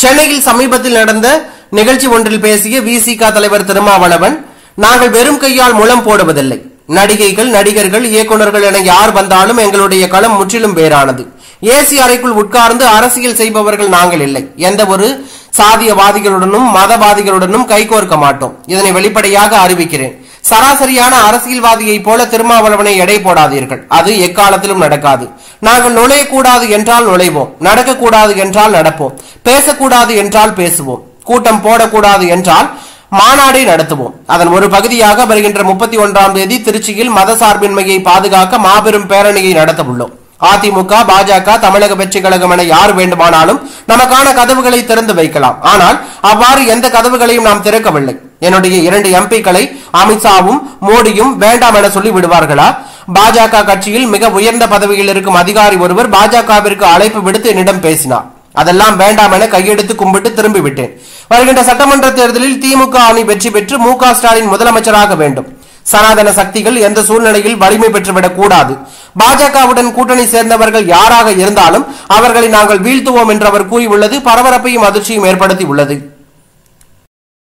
சென்னையில் சமீபத்தில் நடந்த நிகழ்ச்சி ஒன்றில் பேசிய விசிக தலைவர் திருமாவளவன், நாங்கள் வெறும் கையால் முழம் போடுவதில்லை. நடிகைகள், நடிகர்கள், இயக்குநர்கள் என யார் வந்தாலும் எங்களுடைய களம் முற்றிலும் வேறானது. ஏசி அறைக்குள் உட்கார்ந்து அரசியல் செய்பவர்கள் நாங்கள் இல்லை. எந்த ஒரு சாதியவாதிகளுடனும் மதவாதிகளுடனும் கைகோர்க்க மாட்டோம். இதனை வெளிப்படையாக அறிவிக்கிறேன். சராசரியான அரசியல்வாதியை போல திருமாவளவனை எடை போடாதீர்கள். அது எக்காலத்திலும் நடக்காது. நாங்கள் நுழையக்கூடாது என்றால் நுழைவோம், நடக்கக்கூடாது என்றால் நடப்போம், பேசக்கூடாது என்றால் பேசுவோம், கூட்டம் போடக்கூடாது என்றால் மாநாடை நடத்துவோம். அதன் ஒரு பகுதியாக வருகின்ற 31ஆம் தேதி திருச்சியில் மதசார்பின்மையை பாதுகாக்க மாபெரும் பேரணியை நடத்த உள்ளோம். அதிமுக, பாஜக, தமிழக வெற்றி கழகம் என யார் வேண்டுமானாலும் நமக்கான கதவுகளை திறந்து வைக்கலாம். ஆனால் அவ்வாறு எந்த கதவுகளையும் நாம் திறக்கவில்லை. என்னுடைய 2 எம்பிக்களை அமித்ஷாவும் மோடியும் வேண்டாம் என சொல்லி விடுவார்களா? பாஜக கட்சியில் மிக உயர்ந்த பதவியில் இருக்கும் அதிகாரி ஒருவர் பாஜகவிற்கு அழைப்பு விடுத்து என்னிடம் பேசினார். அதெல்லாம் வேண்டாம் என கையெடுத்து கும்பிட்டு திரும்பிவிட்டேன். வருகின்ற சட்டமன்ற தேர்தலில் திமுக அணி வெற்றி பெற்று மு.க. ஸ்டாலின் முதலமைச்சராக வேண்டும். சனாதன சக்திகள் எந்த சூழ்நிலையில் வலிமை பெற்றுவிடக் கூடாது. பாஜகவுடன் கூட்டணி சேர்ந்தவர்கள் யாராக இருந்தாலும் அவர்களை நாங்கள் வீழ்த்துவோம் என்று அவர் கூறியுள்ளது பரபரப்பையும் அதிர்ச்சியும் ஏற்படுத்தி உள்ளது.